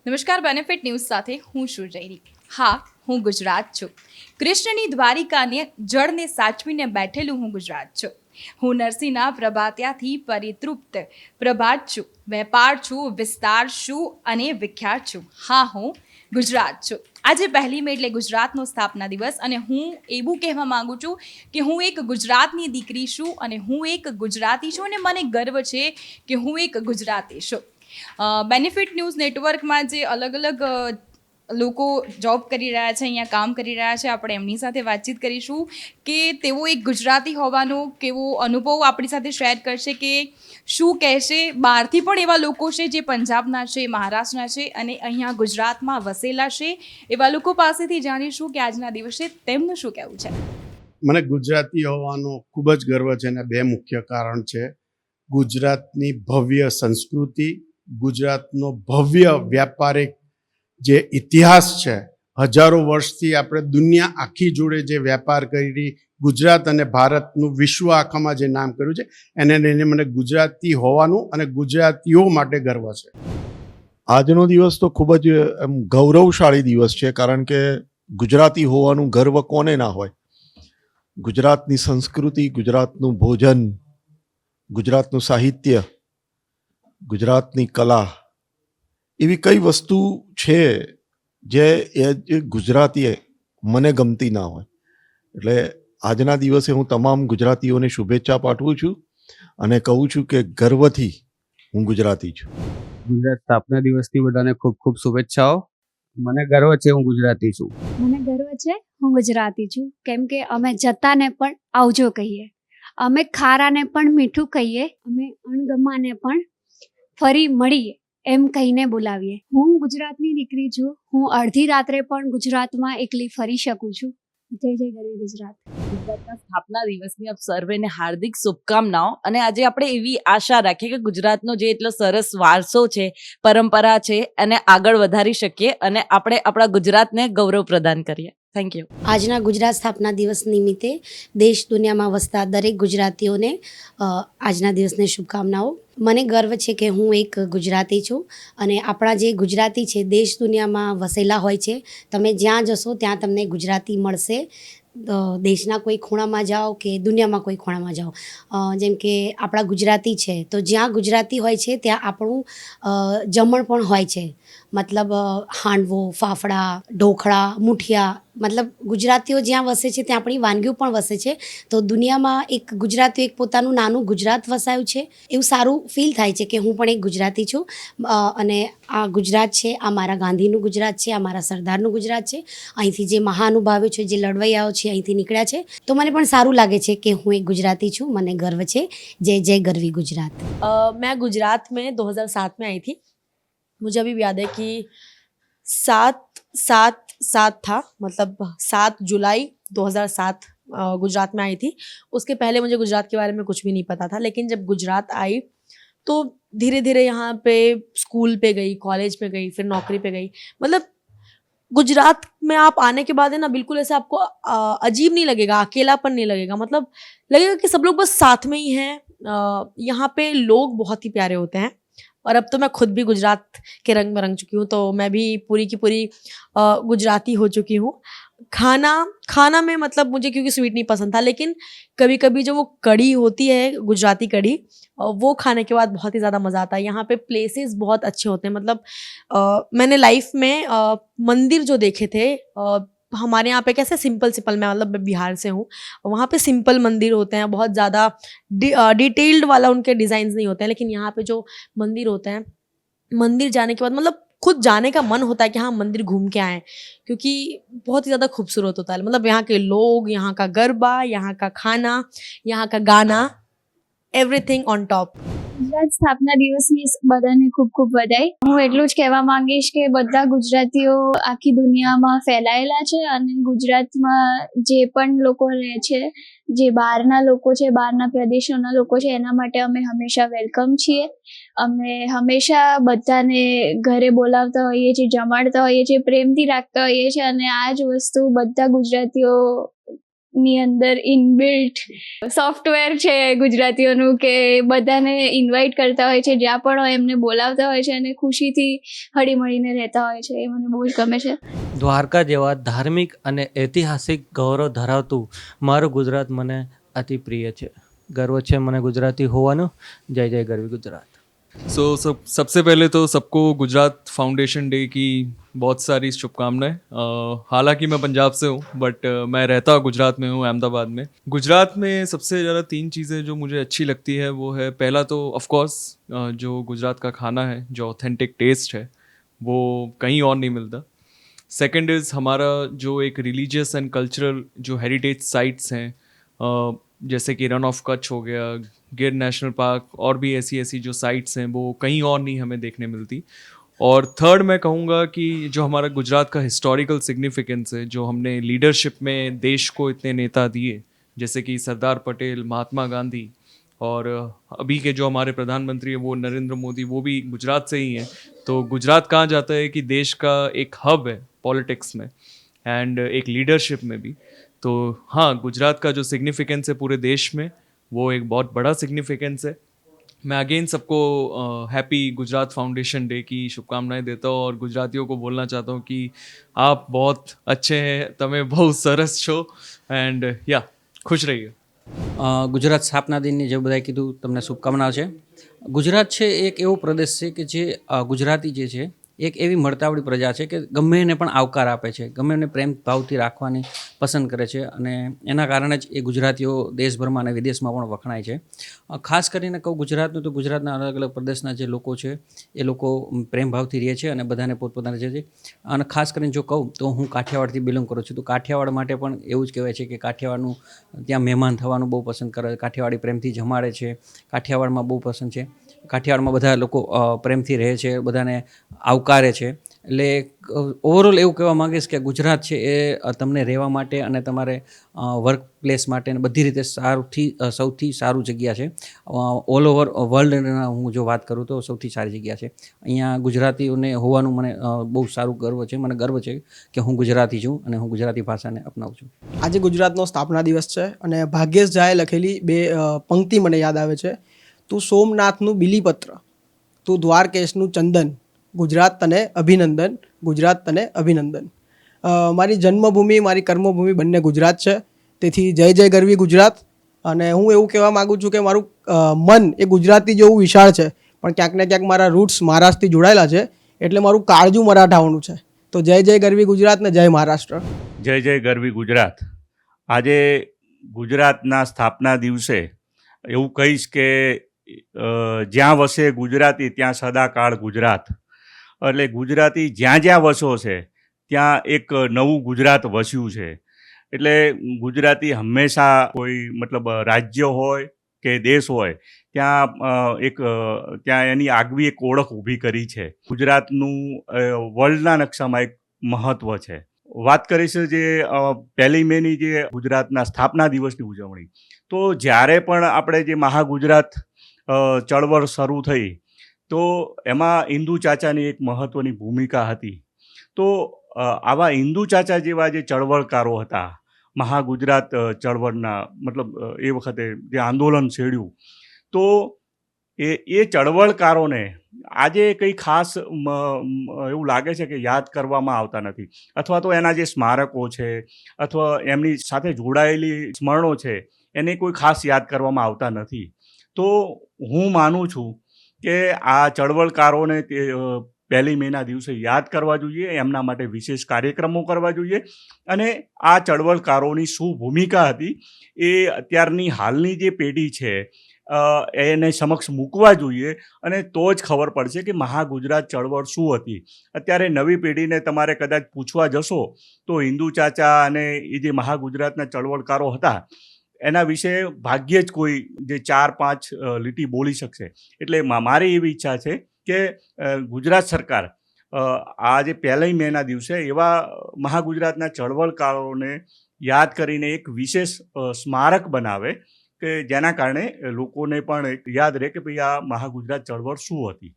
નમસ્કાર, benefit news સાથે હું છું જયરી. હા, હું ગુજરાત છું. કૃષ્ણની દ્વારિકાને જળને સાચવીને બેઠેલું હું ગુજરાત છું. હું નરસિંહના પ્રભાત્યાથી પરિતૃપ્ત પ્રભાત છું. વેપાર છું, વિસ્તાર છું અને વિખ્યાત છું. હા, હું ગુજરાત છું. આજે 1 મે એટલે ગુજરાતનો સ્થાપના દિવસ અને હું એવું કહેવા માંગુ છું કે હું એક ગુજરાતની દીકરી છું અને હું એક ગુજરાતી છું અને મને ગર્વ છે કે હું એક ગુજરાતી છું. બેનિફિટ ન્યૂઝ નેટવર્કમાં જે અલગ અલગ લોકો જોબ કરી રહ્યા છે, અહીંયા કામ કરી રહ્યા છે, આપણે એમની સાથે વાતચીત કરીશું કે તેઓ એક ગુજરાતી હોવાનો કેવો અનુભવ આપણી સાથે શેર કરશે, કે શું કહેશે. બહારથી પણ એવા લોકો છે જે પંજાબના છે, મહારાષ્ટ્રના છે અને અહીંયા ગુજરાતમાં વસેલા છે. એવા લોકો પાસેથી જાણીશું કે આજના દિવસે તેમનું શું કહેવું છે. મને ગુજરાતી હોવાનો ખૂબ જ ગર્વ છે અને 2 મુખ્ય કારણ છે. ગુજરાતની ભવ્ય સંસ્કૃતિ, ગુજરાતનો ભવ્ય વ્યાપારિક જે ઇતિહાસ છે, હજારો વર્ષથી આપણે દુનિયા આખી જોડે જે વેપાર કરી ગુજરાત અને ભારતનું વિશ્વ આખામાં જે નામ કર્યું છે, એને લઈને મને ગુજરાતી હોવાનું અને ગુજરાતીઓ માટે ગર્વ છે. આજનો દિવસ તો ખૂબ જ ગૌરવશાળી દિવસ છે, કારણ કે ગુજરાતી હોવાનું ગર્વ કોને ના હોય. ગુજરાતની સંસ્કૃતિ, ગુજરાતનું ભોજન, ગુજરાતનું સાહિત્ય, ગુજરાતની કલા, એવી કઈ વસ્તુ છે જે ગુજરાતીએ મને ગમતી ના હોય. એટલે આજના દિવસે હું તમામ ગુજરાતીઓને શુભેચ્છા પાઠવું છું અને કહું છું કે ગર્વથી હું ગુજરાતી છું. ગુજરાત સ્થાપના દિવસની બધાને ખૂબ ખૂબ શુભેચ્છાઓ. મને ગર્વ છે, હું ગુજરાતી છું. મને ગર્વ છે, હું ગુજરાતી છું, કેમ કે અમે જતાને પણ આવજો કહીએ, અમે ખારાને પણ મીઠું કહીએ, અમે અણગમાને પણ ફરી મળીએ એમ કહીને બોલાવીએ. હું ગુજરાતની દીકરી છું. હું અડધી રાત્રે પણ ગુજરાતમાં એકલી ફરી શકું છું. જય જય ગરવી ગુજરાત. ગુજરાતના સ્થાપના દિવસની આપ સર્વેને હાર્દિક શુભકામનાઓ. અને આજે આપણે એવી આશા રાખીએ કે ગુજરાતનો જે એટલો સરસ વારસો છે, પરંપરા છે, અને આગળ વધારી શકીએ અને આપણે આપણા ગુજરાતને ગૌરવ પ્રદાન કરીએ. Thank you. આજના ગુજરાત સ્થાપના દિવસ નિમિત્તે દેશ દુનિયામાં વસતા દરેક ગુજરાતીઓને આજના દિવસની શુભકામનાઓ. મને ગર્વ છે કે હું એક ગુજરાતી છું અને આપણા જે ગુજરાતી છે દેશ દુનિયામાં વસેલા હોય છે. તમે જ્યાં જશો ત્યાં તમને ગુજરાતી મળશે. દેશના કોઈ ખૂણામાં જાઓ કે દુનિયામાં કોઈ ખૂણામાં જાઓ, જેમ કે આપણા ગુજરાતી છે તો જ્યાં ગુજરાતી હોય છે ત્યાં આપણું જમણ પણ હોય છે. મતલબ હાંડવો, ફાફડા, ઢોકળા, મુઠિયા, મતલબ ગુજરાતીઓ જ્યાં વસે છે ત્યાં આપણી વાનગીઓ પણ વસે છે. તો દુનિયામાં એક ગુજરાતીઓ એક પોતાનું નાનું ગુજરાત વસાયું છે, એવું સારું ફીલ થાય છે કે હું પણ એક ગુજરાતી છું. અને આ ગુજરાત છે, આ મારા ગાંધીનું ગુજરાત છે, આ મારા સરદારનું ગુજરાત છે. અહીંથી જે મહાનુભાવો છે, જે લડવૈયાઓ છે, અહીંથી નીકળ્યા છે. તો મને પણ સારું લાગે છે કે હું એક ગુજરાતી છું. મને गर्व છે. जय जय गरवी गुजरात. मैं गुजरात में 2007 में आई थी. मुझे अभी याद है कि 7 था, मतलब 7 जुलाई 2007 गुजरात में आई थी. उसके पहले मुझे गुजरात के बारे में कुछ भी नहीं पता था, लेकिन जब गुजरात आई तो धीरे धीरे यहाँ पे स्कूल पे गई, कॉलेज पे गई, फिर नौकरी पे गई. मतलब गुजरात में आप आने के बाद है ना, बिल्कुल ऐसे आपको अजीब नहीं लगेगा, अकेलापन नहीं लगेगा. मतलब लगेगा कि सब लोग बस साथ में ही हैं. यहाँ पे लोग बहुत ही प्यारे होते हैं. और अब तो मैं खुद भी गुजरात के रंग में रंग चुकी हूँ, तो मैं भी पूरी की पूरी गुजराती हो चुकी हूँ. खाना में मतलब मुझे क्योंकि स्वीट नहीं पसंद था, लेकिन कभी कभी जो वो कढ़ी होती है, गुजराती कढ़ी, वो खाने के बाद बहुत ही ज़्यादा मज़ा आता है. यहाँ पे प्लेसेस बहुत अच्छे होते हैं. मतलब मैंने लाइफ में मंदिर जो देखे थे, हमारे यहाँ पे कैसे सिंपल मैं मतलब मैं बिहार से हूँ, वहाँ पे सिंपल मंदिर होते हैं, बहुत ज़्यादा डिटेल्ड वाला उनके डिज़ाइंस नहीं होते हैं. लेकिन यहाँ पे जो मंदिर होते हैं, मंदिर जाने के बाद मतलब खुद जाने का मन होता है कि हाँ मंदिर घूम के आएँ, क्योंकि बहुत ही ज़्यादा खूबसूरत होता है. मतलब यहाँ के लोग, यहाँ का गरबा, यहाँ का खाना, यहाँ का गाना, એવરીથિંગ ઓન ટોપ. ગુજરાત સ્થાપના દિવસની બધાને ખૂબ ખૂબ વધાઈ. હું એટલું જ કહેવા માંગીશ કે બધા ગુજરાતીઓ આખી દુનિયામાં ફેલાયેલા છે અને ગુજરાતમાં જે પણ લોકો રહે છે, જે બહારના લોકો છે, બહારના પ્રદેશોના લોકો છે, એના માટે અમે હંમેશા વેલકમ છીએ. અમે હંમેશા બધાને ઘરે બોલાવતા હોઈએ છીએ, જમાડતા હોઈએ છીએ, પ્રેમથી રાખતા હોઈએ છીએ અને આ જ વસ્તુ બધા ગુજરાતીઓ ની અંદર ઇનબિલ્ટ સોફ્ટવેર છે ગુજરાતીઓનું કે બધાને ઇન્વાઇટ કરતા હોય છે, જ્યાં પણ હોય એમને બોલાવતા હોય છે અને ખુશીથી હળીમળીને રહેતા હોય છે. એ મને બહુ જ ગમે છે. દ્વારકા જેવા ધાર્મિક અને ઐતિહાસિક ગૌરવ ધરાવતું મારું ગુજરાત મને અતિ પ્રિય છે. ગર્વ છે મને ગુજરાતી હોવાનું. જય જય ગરવી ગુજરાત. सबसे पहले तो सबको गुजरात फाउंडेशन डे की बहुत सारी शुभकामनाएं. हालांकि मैं पंजाब से हूँ बट मैं रहता गुजरात में हूँ, अहमदाबाद में. गुजरात में सबसे ज़्यादा 3 चीज़ें जो मुझे अच्छी लगती है वो है, पहला तो ऑफ कोर्स जो गुजरात का खाना है, जो ऑथेंटिक टेस्ट है वो कहीं और नहीं मिलता. सेकंड इज़ हमारा जो एक रिलीजियस एंड कल्चरल जो हेरिटेज साइट्स हैं, जैसे कि रन ऑफ कच्छ हो गया, गिर नेशनल पार्क, और भी ऐसी ऐसी जो साइट्स हैं वो कहीं और नहीं हमें देखने मिलती. और थर्ड मैं कहूँगा कि जो हमारा गुजरात का हिस्टोरिकल सिग्निफिकेंस है, जो हमने लीडरशिप में देश को इतने नेता दिए जैसे कि सरदार पटेल, महात्मा गांधी, और अभी के जो हमारे प्रधानमंत्री हैं वो नरेंद्र मोदी, वो भी गुजरात से ही हैं. तो गुजरात कहा जाता है कि देश का एक हब है पॉलिटिक्स में एंड एक लीडरशिप में भी. तो हाँ, गुजरात का जो सिग्निफिकेंस है पूरे देश में वो एक बहुत बड़ा सिग्निफिकेंस है. मैं अगेन सबको हैप्पी गुजरात फाउंडेशन डे की शुभकामनाएं देता हूँ और गुजरातियों को बोलना चाहता हूँ कि आप बहुत अच्छे हैं, તમે બહુ સરસ છો એન્ડ યા ખુશ રહીએ. ગુજરાત સ્થાપના દિનની જે બધાએ કીધું તમને શુભકામનાઓ છે. ગુજરાત છે એક એવો પ્રદેશ છે કે જે ગુજરાતી જે છે એક એવી મળતાવડી પ્રજા છે કે ગમે એને પણ આવકાર આપે છે, ગમે એને પ્રેમ ભાવથી રાખવાની પસંદ કરે છે અને એના કારણે જ એ ગુજરાતીઓ દેશભરમાં અને વિદેશમાં પણ વખણાય છે. ખાસ કરીને કહું ગુજરાતનું તો ગુજરાતના અલગ અલગ પ્રદેશના જે લોકો છે એ લોકો પ્રેમ ભાવથી રહે છે અને બધાને પોતપોતાના છે. અને ખાસ કરીને જો કહું તો હું કાઠિયાવાડથી બિલોંગ કરું છું, તો કાઠિયાવાડ માટે પણ એવું જ કહેવાય છે કે કાઠિયાવાડનું ત્યાં મહેમાન થવાનું બહુ પસંદ કરે, કાઠિયાવાડી પ્રેમથી જમાડે છે, કાઠિયાવાડમાં બહુ પસંદ છે. કાઠિયાવાડમાં બધા લોકો પ્રેમથી રહે છે, બધાને આવકારે છે. એટલે ઓવરઓલ એવું કહેવા માંગીશ કે ગુજરાત છે એ તમને રહેવા માટે અને તમારે વર્ક પ્લેસ માટે અને બધી રીતે સૌથી સારું જગ્યા છે. ઓલ ઓવર વર્લ્ડના હું જો વાત કરું તો સૌથી સારી જગ્યા છે. અહીંયા ગુજરાતીઓને હોવાનું મને બહુ સારું ગર્વ છે. મને ગર્વ છે કે હું ગુજરાતી છું અને હું ગુજરાતી ભાષાને અપનાવું છું. આજે ગુજરાતનો સ્થાપના દિવસ છે અને ભાગ્યેશ ઝાએ લખેલી 2 પંક્તિ મને યાદ આવે છે. તું સોમનાથનું બિલીપત્ર, તું દ્વારકેશનું ચંદન, ગુજરાત તને અભિનંદન, ગુજરાત તને અભિનંદન. મારી જન્મભૂમિ, મારી કર્મભૂમિ બંને ગુજરાત છે. તેથી જય જય ગરવી ગુજરાત. અને હું એવું કહેવા માગું છું કે મારું મન એ ગુજરાતી જેવું વિશાળ છે, પણ ક્યાંક ને ક્યાંક મારા રૂટ્સ મહારાષ્ટ્રથી જોડાયેલા છે, એટલે મારું કાળજું મરાઠાઓનું છે. તો જય જય ગરવી ગુજરાત ને જય મહારાષ્ટ્ર. જય જય ગરવી ગુજરાત. આજે ગુજરાતના સ્થાપના દિવસે એવું કહીશ કે જ્યાં વસે ગુજરાતી ત્યાં સદાકાળ ગુજરાત. એટલે ગુજરાતી જ્યાં જ્યાં વસો છે ત્યાં એક નવું ગુજરાત વસ્યું છે. એટલે ગુજરાતી હંમેશા કોઈ મતલબ રાજ્ય હોય કે દેશ હોય ત્યાં એની આગવી એક ઓળખ ઊભી કરી છે. ગુજરાતનું વર્લ્ડના નકશામાં એક મહત્ત્વ છે. વાત કરીશ જે 1 મેની જે ગુજરાતના સ્થાપના દિવસની ઉજવણી, તો જ્યારે પણ આપણે જે મહાગુજરાત ચળવળ શરૂ થઈ તો એમાં ઇન્દુ ચાચાની એક મહત્ત્વની ભૂમિકા હતી. તો આવા ઇન્દુ ચાચા જેવા જે ચળવળકારો હતા, મહાગુજરાત ચળવળના મતલબ એ વખતે જે આંદોલન છેડ્યું, તો એ ચળવળકારોને આજે કંઈ ખાસ એવું લાગે છે કે યાદ કરવામાં આવતા નથી, અથવા તો એના જે સ્મારકો છે અથવા એમની સાથે જોડાયેલી સ્મરણો છે એને કોઈ ખાસ યાદ કરવામાં આવતા નથી. તો હું માનું છું કે આ ચળવળકારોને 1 મેના દિવસે યાદ કરવા જોઈએ, એમના માટે વિશેષ કાર્યક્રમો કરવા જોઈએ અને આ ચળવળકારોની શું ભૂમિકા હતી એ અત્યારની હાલની જે પેઢી છે એને સમક્ષ મૂકવા જોઈએ અને તો જ ખબર પડશે કે મહાગુજરાત ચળવળ શું હતી. અત્યારે નવી પેઢીને તમારે કદાચ પૂછવા જશો તો ઇન્દુ ચાચા અને એ જે મહાગુજરાતના ચળવળકારો હતા એના વિશે ભાગ્યે જ કોઈ જે 4-5 લીટી બોલી શકશે. એટલે મારી એવી ઈચ્છા છે કે ગુજરાત સરકાર આ જે 1 મેના દિવસે એવા મહાગુજરાતના ચળવળકારોને યાદ કરીને એક વિશેષ સ્મારક બનાવે કે જેના કારણે લોકોને પણ યાદ રહે કે ભાઈ આ મહાગુજરાત ચળવળ શું હતી.